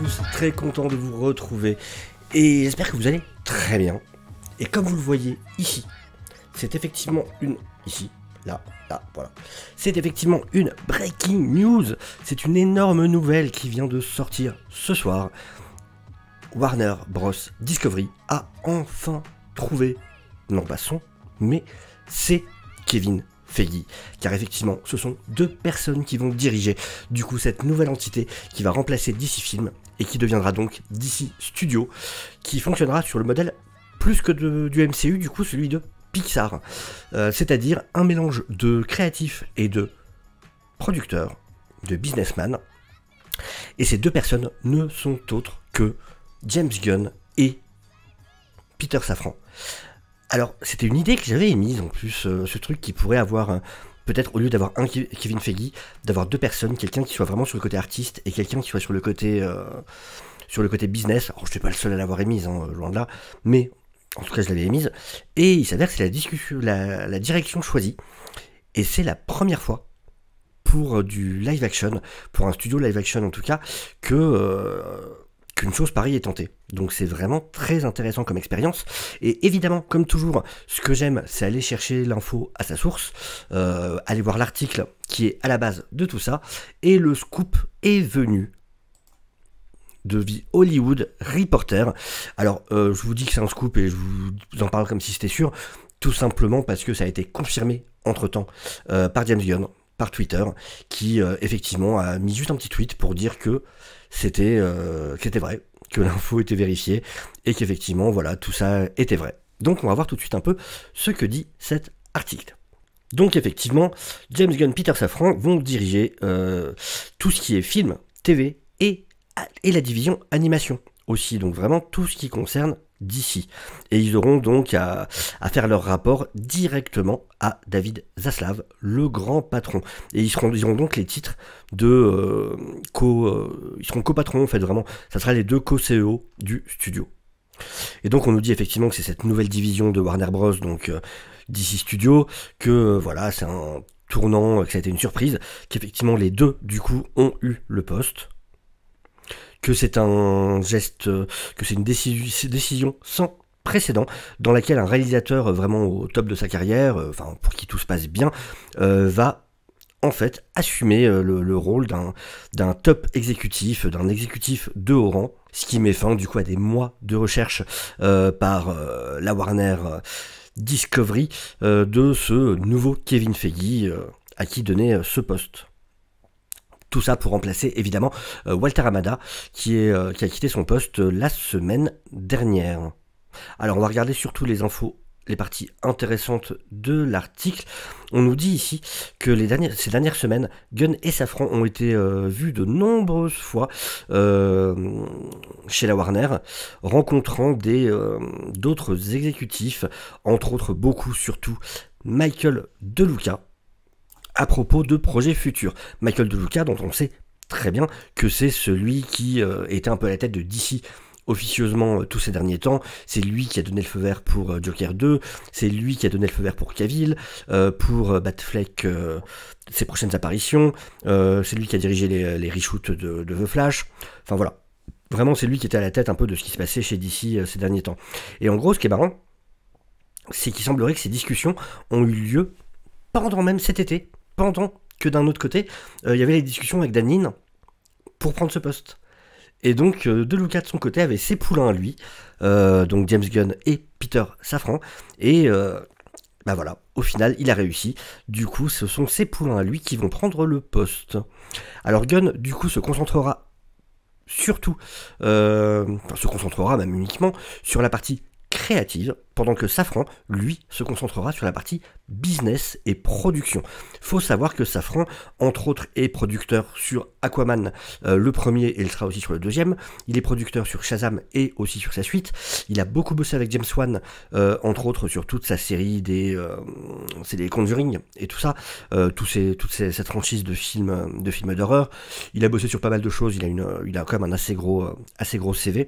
tous, très content de vous retrouver et j'espère que vous allez très bien. Et comme vous le voyez ici, c'est effectivement une... Ici, là, voilà. C'est effectivement une breaking news. C'est une énorme nouvelle qui vient de sortir ce soir. Warner Bros. Discovery a enfin trouvé, non pas son, mais c'est Kevin Feige, car effectivement ce sont deux personnes qui vont diriger du coup cette nouvelle entité qui va remplacer DC Film et qui deviendra donc DC Studio, qui fonctionnera sur le modèle plus que du MCU, du coup celui de Pixar, c'est-à-dire un mélange de créatifs et de producteurs, de businessmen, et ces deux personnes ne sont autres que James Gunn et Peter Safran. Alors, c'était une idée que j'avais émise, en plus, ce truc qui pourrait avoir, peut-être au lieu d'avoir un Kevin Feige, d'avoir deux personnes, quelqu'un qui soit vraiment sur le côté artiste et quelqu'un qui soit sur le côté business. Alors, je suis pas le seul à l'avoir émise, hein, loin de là, mais en tout cas, je l'avais émise. Et il s'avère que c'est la direction choisie, et c'est la première fois pour du live action, pour un studio live action en tout cas, qu'une chose pareille est tentée. Donc c'est vraiment très intéressant comme expérience. Et évidemment, comme toujours, ce que j'aime, c'est aller chercher l'info à sa source, aller voir l'article qui est à la base de tout ça. Et le scoop est venu de The Hollywood Reporter. Alors, je vous dis que c'est un scoop et je vous en parle comme si c'était sûr, tout simplement parce que ça a été confirmé entre-temps par James Gunn, par Twitter, qui effectivement a mis juste un petit tweet pour dire que c'était vrai, que l'info était vérifiée, et qu'effectivement, voilà, tout ça était vrai. Donc on va voir tout de suite un peu ce que dit cet article. Donc effectivement, James Gunn, Peter Safran vont diriger tout ce qui est film, TV et la division animation aussi, donc vraiment tout ce qui concerne DC. Et ils auront donc à faire leur rapport directement à David Zaslav, le grand patron. Et ils auront donc les titres de ils seront co-patrons en fait, vraiment. Ça sera les deux co-CEO du studio. Et donc on nous dit effectivement que c'est cette nouvelle division de Warner Bros, donc DC Studio, que voilà, c'est un tournant, que ça a été une surprise, qu'effectivement les deux du coup ont eu le poste, que c'est un geste, que c'est une décision sans précédent, dans laquelle un réalisateur vraiment au top de sa carrière, enfin pour qui tout se passe bien, va en fait assumer le rôle d'un top exécutif, d'un exécutif de haut rang, ce qui met fin du coup à des mois de recherche par la Warner Discovery de ce nouveau Kevin Feige à qui donner ce poste. Tout ça pour remplacer évidemment Walter Hamada qui a quitté son poste la semaine dernière. Alors on va regarder surtout les infos, les parties intéressantes de l'article. On nous dit ici que ces dernières semaines, Gunn et Safran ont été vus de nombreuses fois chez la Warner, rencontrant d'autres exécutifs, entre autres beaucoup surtout Michael DeLuca, à propos de projets futurs. Michael DeLuca, dont on sait très bien que c'est celui qui était un peu à la tête de DC officieusement tous ces derniers temps. C'est lui qui a donné le feu vert pour Joker 2, c'est lui qui a donné le feu vert pour Cavill, pour Batfleck, ses prochaines apparitions, c'est lui qui a dirigé les reshoots de The Flash, enfin voilà. Vraiment, c'est lui qui était à la tête un peu de ce qui se passait chez DC ces derniers temps. Et en gros, ce qui est marrant, c'est qu'il semblerait que ces discussions ont eu lieu pendant même cet été, pendant que d'un autre côté, il y avait les discussions avec Dan Lin pour prendre ce poste. Et donc, DeLuca de son côté avait ses poulains à lui, donc James Gunn et Peter Safran, et bah voilà, au final, il a réussi. Du coup, ce sont ses poulains à lui qui vont prendre le poste. Alors Gunn, du coup, se concentrera surtout, se concentrera même uniquement sur la partie créative, pendant que Safran, lui, se concentrera sur la partie business et production. Faut savoir que Safran, entre autres, est producteur sur Aquaman, le premier, et il sera aussi sur le deuxième. Il est producteur sur Shazam et aussi sur sa suite. Il a beaucoup bossé avec James Wan, entre autres, sur toute sa série c'est des Conjuring et tout ça, cette franchise de films d'horreur. Il a bossé sur pas mal de choses. Il a quand même un assez gros CV.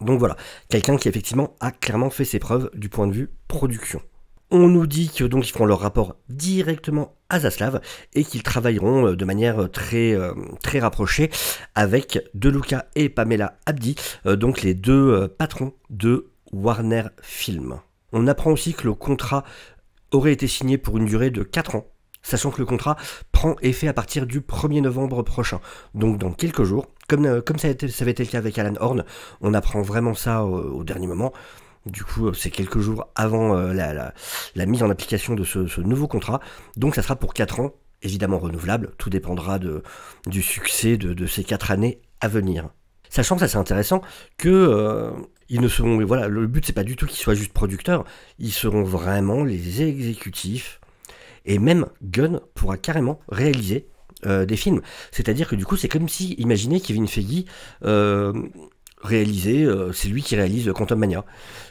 Donc voilà, quelqu'un qui effectivement a clairement fait ses preuves du point de vue production. On nous dit que donc ils feront leur rapport directement à Zaslav et qu'ils travailleront de manière très rapprochée avec De Luca et Pamela Abdy, donc les deux patrons de Warner Film. On apprend aussi que le contrat aurait été signé pour une durée de 4 ans, sachant que le contrat prend effet à partir du 1er novembre prochain, donc dans quelques jours. Comme ça avait été le cas avec Alan Horn, on apprend vraiment ça au dernier moment. Du coup, c'est quelques jours avant la mise en application de ce nouveau contrat. Donc ça sera pour 4 ans, évidemment renouvelable. Tout dépendra du succès de ces 4 années à venir. Sachant, ça c'est intéressant, que ils ne seront, voilà, le but c'est pas du tout qu'ils soient juste producteurs, ils seront vraiment les exécutifs. Et même Gunn pourra carrément réaliser des films. C'est-à-dire que du coup, c'est comme si, imaginez Kevin Feige c'est lui qui réalise Quantum Mania,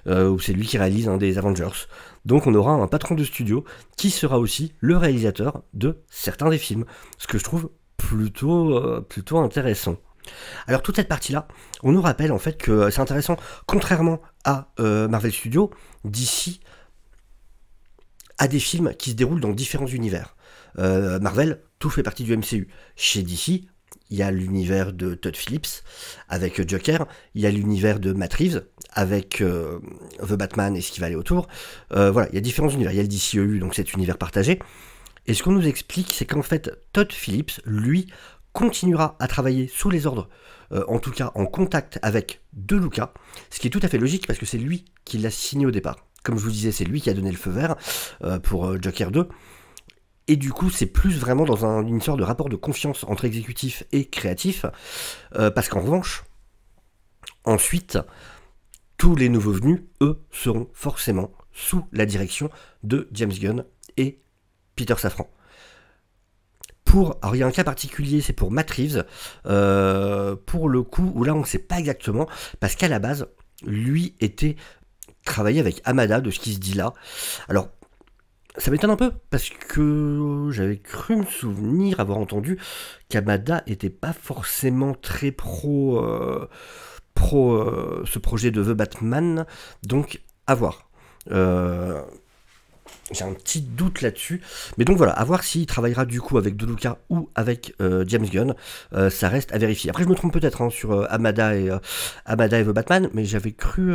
ou c'est lui qui réalise un des Avengers. Donc on aura un patron de studio qui sera aussi le réalisateur de certains des films, ce que je trouve plutôt intéressant. Alors toute cette partie-là, on nous rappelle en fait que c'est intéressant, contrairement à Marvel Studios, DC a des films qui se déroulent dans différents univers. Marvel, tout fait partie du MCU. Chez DC, il y a l'univers de Todd Phillips avec Joker, il y a l'univers de Matt Reeves avec The Batman et ce qui va aller autour. Voilà, il y a différents univers. Il y a le DCEU, donc cet univers partagé. Et ce qu'on nous explique, c'est qu'en fait, Todd Phillips, lui, continuera à travailler sous les ordres, en tout cas en contact avec De Luca, ce qui est tout à fait logique parce que c'est lui qui l'a signé au départ. Comme je vous disais, c'est lui qui a donné le feu vert pour Joker 2. Et du coup, c'est plus vraiment dans une sorte de rapport de confiance entre exécutif et créatif. Parce qu'en revanche, ensuite, tous les nouveaux venus, eux, seront forcément sous la direction de James Gunn et Peter Safran. Alors il y a un cas particulier, c'est pour Matt Reeves, pour le coup, où là on ne sait pas exactement, parce qu'à la base, lui était travaillé avec Hamada, de ce qui se dit là. Alors, ça m'étonne un peu, parce que j'avais cru me souvenir avoir entendu qu'Hamada était pas forcément très pro ce projet de The Batman, donc à voir. J'ai un petit doute là-dessus, mais donc voilà, à voir s'il travaillera du coup avec De Luca ou avec James Gunn, ça reste à vérifier. Après je me trompe peut-être sur Hamada et The Batman, mais j'avais cru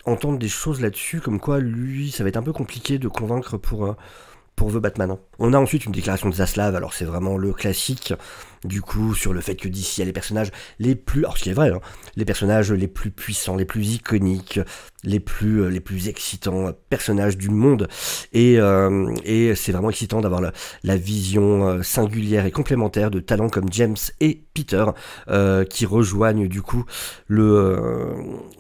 entendre des choses là-dessus, comme quoi lui, ça va être un peu compliqué de convaincre pour The Batman. On a ensuite une déclaration de Zaslav, alors c'est vraiment le classique, du coup, sur le fait que DC a les personnages les plus... Alors ce qui est vrai, hein, les personnages les plus puissants, les plus iconiques, les plus excitants personnages du monde, et c'est vraiment excitant d'avoir la vision singulière et complémentaire de talents comme James et Peter, qui rejoignent du coup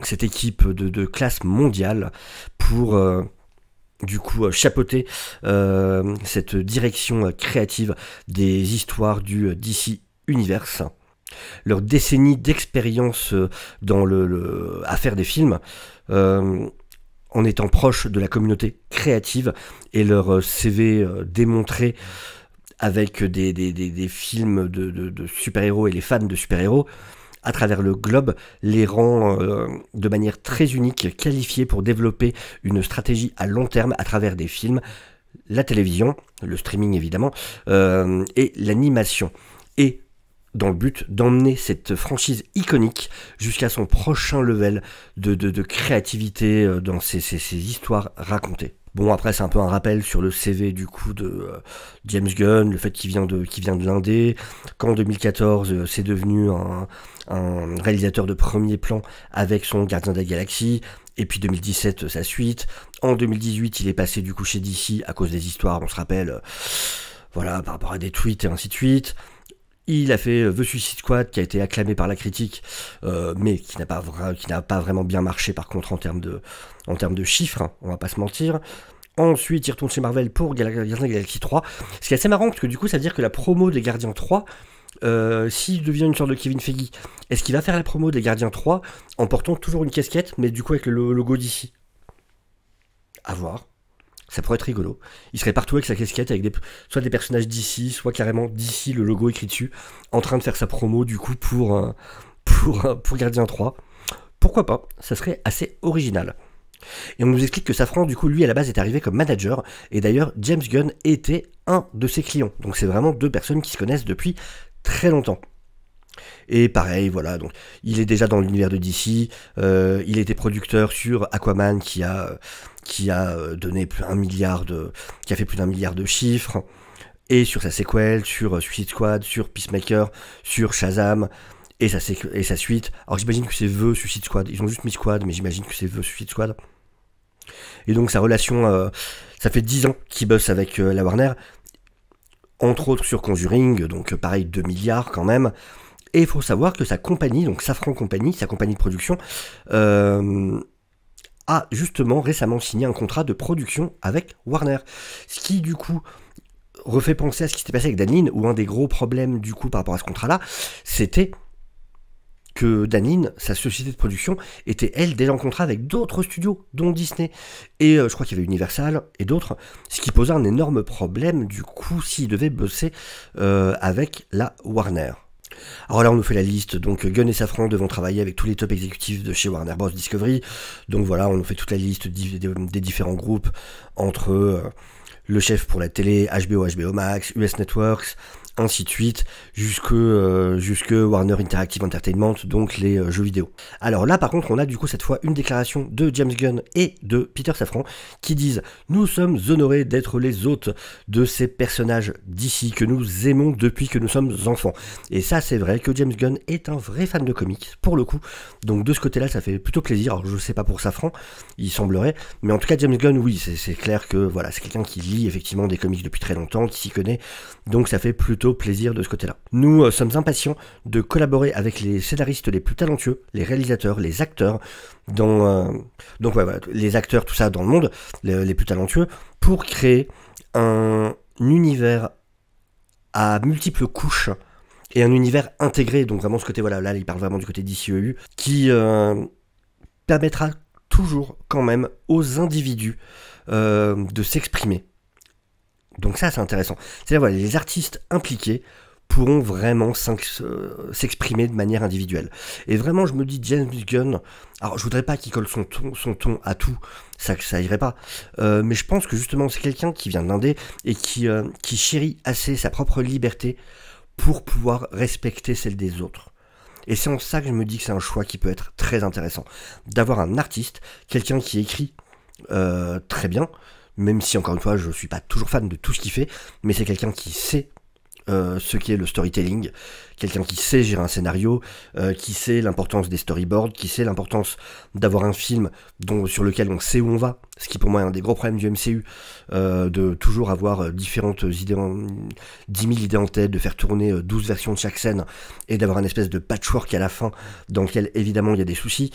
cette équipe de classe mondiale pour... du coup chapeauter cette direction créative des histoires du DC Universe. Leur décennie d'expérience dans à faire des films, en étant proche de la communauté créative, et leur CV démontré avec des films de super-héros et les fans de super-héros à travers le globe, les rend de manière très unique, qualifiés pour développer une stratégie à long terme à travers des films, la télévision, le streaming évidemment, et l'animation. Et dans le but d'emmener cette franchise iconique jusqu'à son prochain level de créativité dans ces histoires racontées. Bon, après, c'est un peu un rappel sur le CV du coup de James Gunn, le fait qu'il vient de l'indé, qu'en 2014, c'est devenu un réalisateur de premier plan avec son Gardien de la Galaxie, et puis 2017, sa suite. En 2018, il est passé du coup chez DC à cause des histoires, on se rappelle, voilà, par rapport à des tweets et ainsi de suite. Il a fait The Suicide Squad, qui a été acclamé par la critique, mais qui n'a pas vraiment bien marché par contre en termes de chiffres, hein, on va pas se mentir. Ensuite, il retourne chez Marvel pour Gardien de la Galaxie 3, ce qui est assez marrant, parce que du coup, ça veut dire que la promo des Gardiens 3, s'il devient une sorte de Kevin Feige, est-ce qu'il va faire la promo des Gardiens 3 en portant toujours une casquette, mais du coup avec le logo d'ici? À voir. Ça pourrait être rigolo. Il serait partout avec sa casquette, avec soit des personnages d'ici, soit carrément d'ici, le logo écrit dessus, en train de faire sa promo du coup pour Gardien 3. Pourquoi pas? Ça serait assez original. Et on nous explique que Safran, du coup, lui, à la base, est arrivé comme manager, et d'ailleurs, James Gunn était un de ses clients. Donc c'est vraiment deux personnes qui se connaissent depuis très longtemps. Et pareil, voilà, donc il est déjà dans l'univers de DC, il était producteur sur Aquaman qui a donné qui a fait plus d'1 milliard de chiffres, et sur sa séquelle, sur Suicide Squad, sur Peacemaker, sur Shazam, et sa suite. Alors j'imagine que c'est The Suicide Squad, ils ont juste mis Squad, mais j'imagine que c'est The Suicide Squad. Et donc sa relation, ça fait 10 ans qu'il bosse avec la Warner, entre autres sur Conjuring, donc pareil 2 milliards quand même. Et il faut savoir que sa compagnie, donc Safran Company, sa compagnie de production, a justement récemment signé un contrat de production avec Warner. Ce qui du coup refait penser à ce qui s'était passé avec Dan Lin, où un des gros problèmes du coup par rapport à ce contrat-là, c'était que Dan Lin, sa société de production, était elle déjà en contrat avec d'autres studios, dont Disney. Et je crois qu'il y avait Universal et d'autres, ce qui posait un énorme problème du coup s'il devait bosser avec la Warner. Alors là on nous fait la liste, donc Gunn et Safran devront travailler avec tous les top exécutifs de chez Warner Bros Discovery, donc voilà on nous fait toute la liste des différents groupes, entre le chef pour la télé, HBO Max, US Networks, ainsi de suite, jusque Warner Interactive Entertainment, donc les jeux vidéo. Alors là par contre on a du coup cette fois une déclaration de James Gunn et de Peter Safran qui disent « Nous sommes honorés d'être les hôtes de ces personnages d'ici que nous aimons depuis que nous sommes enfants. » Et ça c'est vrai que James Gunn est un vrai fan de comics, pour le coup, donc de ce côté là ça fait plutôt plaisir. Alors je sais pas pour Safran, il semblerait, mais en tout cas James Gunn oui, c'est clair que voilà, c'est quelqu'un qui lit effectivement des comics depuis très longtemps, qui s'y connaît, donc ça fait plutôt plaisir de ce côté-là. Nous sommes impatients de collaborer avec les scénaristes les plus talentueux, les réalisateurs, les acteurs, donc voilà, les acteurs, tout ça dans le monde, les plus talentueux, pour créer un univers à multiples couches et un univers intégré, donc vraiment ce côté, voilà, là il parle vraiment du côté DCEU, qui permettra toujours quand même aux individus de s'exprimer. Donc ça c'est intéressant. C'est-à-dire voilà, les artistes impliqués pourront vraiment s'exprimer de manière individuelle. Et vraiment je me dis James Gunn, alors je voudrais pas qu'il colle son ton à tout, ça irait pas, mais je pense que justement c'est quelqu'un qui vient d'Indé et qui chérit assez sa propre liberté pour pouvoir respecter celle des autres. Et c'est en ça que je me dis que c'est un choix qui peut être très intéressant. D'avoir un artiste, quelqu'un qui écrit très bien, même si encore une fois je suis pas toujours fan de tout ce qu'il fait, mais c'est quelqu'un qui sait ce qu'est le storytelling, quelqu'un qui sait gérer un scénario, qui sait l'importance des storyboards, qui sait l'importance d'avoir un film sur lequel on sait où on va, ce qui pour moi est un des gros problèmes du MCU, de toujours avoir différentes idées, 10 000 idées en tête, de faire tourner 12 versions de chaque scène, et d'avoir un espèce de patchwork à la fin, dans lequel évidemment il y a des soucis.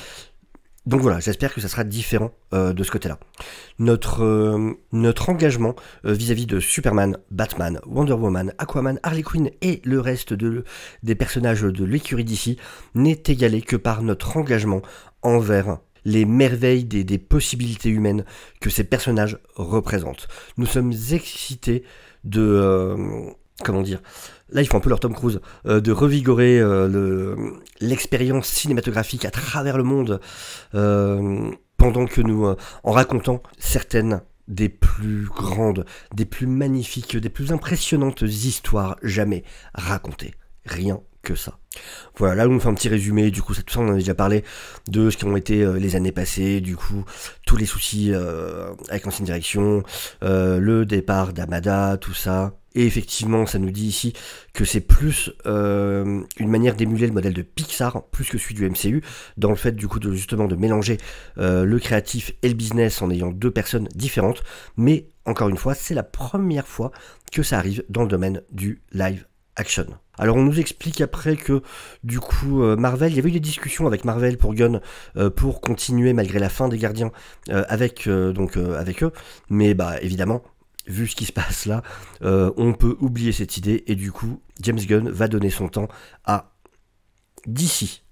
Donc voilà, j'espère que ça sera différent de ce côté-là. Notre engagement vis-à-vis de Superman, Batman, Wonder Woman, Aquaman, Harley Quinn et le reste des personnages de l'écurie d'ici n'est égalé que par notre engagement envers les merveilles des possibilités humaines que ces personnages représentent. Nous sommes excités de... comment dire, là ils font un peu leur Tom Cruise, de revigorer l'expérience cinématographique à travers le monde, pendant que nous, en racontant certaines des plus grandes, des plus magnifiques, des plus impressionnantes histoires jamais racontées. Rien que ça. Voilà, là on nous fait un petit résumé, du coup tout ça on en a déjà parlé, de ce qui ont été les années passées, du coup tous les soucis avec l'ancienne direction, le départ d'Amada, tout ça. Et effectivement, ça nous dit ici que c'est plus une manière d'émuler le modèle de Pixar, plus que celui du MCU, dans le fait du coup justement de mélanger le créatif et le business en ayant deux personnes différentes. Mais encore une fois, c'est la première fois que ça arrive dans le domaine du live action. Alors on nous explique après que du coup Marvel, il y avait eu des discussions avec Marvel pour Gunn pour continuer malgré la fin des Gardiens avec eux, mais bah évidemment, vu ce qui se passe là, on peut oublier cette idée, et du coup, James Gunn va donner son temps à DC.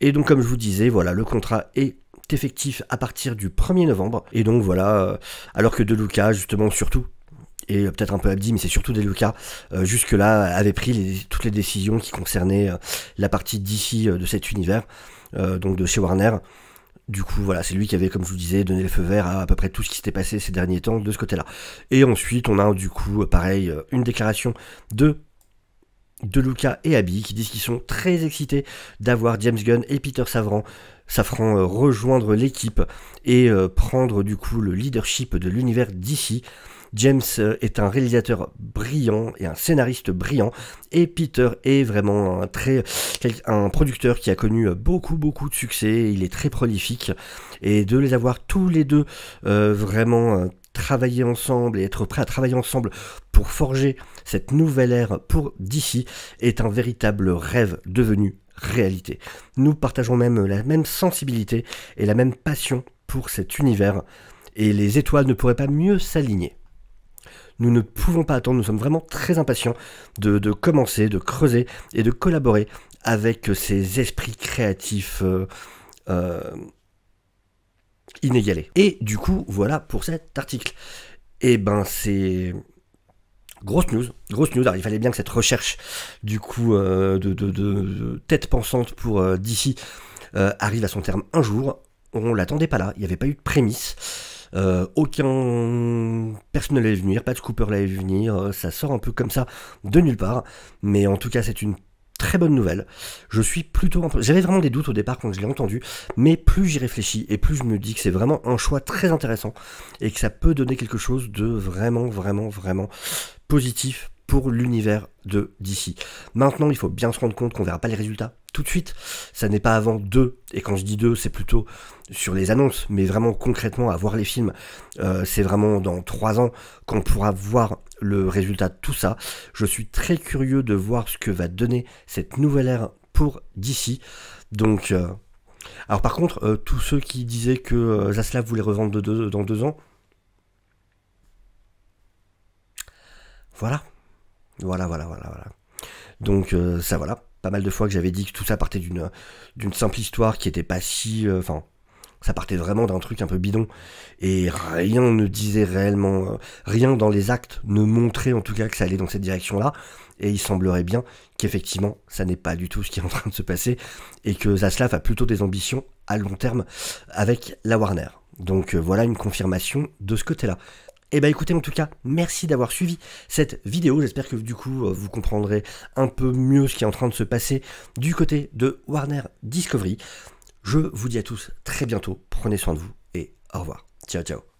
Et donc, comme je vous disais, voilà, le contrat est effectif à partir du 1er novembre, et donc voilà, alors que De Luca, justement, surtout, et peut-être un peu Abdi, mais c'est surtout De Luca, jusque-là, avait pris toutes les décisions qui concernaient la partie DC de cet univers, donc de chez Warner. du coup, voilà, c'est lui qui avait, comme je vous disais, donné le feu vert à peu près tout ce qui s'était passé ces derniers temps de ce côté-là. Et ensuite, on a du coup, pareil, une déclaration de Luca et Abby qui disent qu'ils sont très excités d'avoir James Gunn et Peter Safran rejoindre l'équipe et prendre du coup le leadership de l'univers DC. James est un réalisateur brillant et un scénariste brillant, et Peter est vraiment un producteur qui a connu beaucoup de succès. Il est très prolifique, et de les avoir tous les deux vraiment travailler ensemble et être prêts à travailler ensemble pour forger cette nouvelle ère pour DC est un véritable rêve devenu réalité. Nous partageons même la même sensibilité et la même passion pour cet univers, et les étoiles ne pourraient pas mieux s'aligner. Nous ne pouvons pas attendre, nous sommes vraiment très impatients de commencer, de creuser et de collaborer avec ces esprits créatifs inégalés. Et du coup, voilà pour cet article. Et ben c'est grosse news. Alors il fallait bien que cette recherche du coup de tête pensante pour DC arrive à son terme un jour. On l'attendait pas là, il n'y avait pas eu de prémisse. Personne ne l'avait vu venir, pas de Cooper l'avait vu venir, ça sort un peu comme ça de nulle part, mais en tout cas c'est une très bonne nouvelle. Je suis plutôt... J'avais vraiment des doutes au départ quand je l'ai entendu, mais plus j'y réfléchis et plus je me dis que c'est vraiment un choix très intéressant et que ça peut donner quelque chose de vraiment positif pour l'univers de DC. Maintenant, il faut bien se rendre compte qu'on verra pas les résultats tout de suite. Ça n'est pas avant 2, et quand je dis 2, c'est plutôt sur les annonces, mais vraiment concrètement à voir les films, c'est vraiment dans 3 ans qu'on pourra voir le résultat de tout ça. Je suis très curieux de voir ce que va donner cette nouvelle ère pour DC. Donc, alors par contre, tous ceux qui disaient que Zaslav voulait revendre dans 2 ans, voilà. Donc ça voilà, pas mal de fois que j'avais dit que tout ça partait d'une simple histoire qui était pas si... ça partait vraiment d'un truc un peu bidon, et rien ne disait réellement... rien dans les actes ne montrait en tout cas que ça allait dans cette direction-là, et il semblerait bien qu'effectivement ça n'est pas du tout ce qui est en train de se passer, et que Zaslav a plutôt des ambitions à long terme avec la Warner. Donc voilà une confirmation de ce côté-là. Et bah écoutez, en tout cas, merci d'avoir suivi cette vidéo. J'espère que du coup, vous comprendrez un peu mieux ce qui est en train de se passer du côté de Warner Discovery. Je vous dis à tous très bientôt. Prenez soin de vous et au revoir. Ciao, ciao.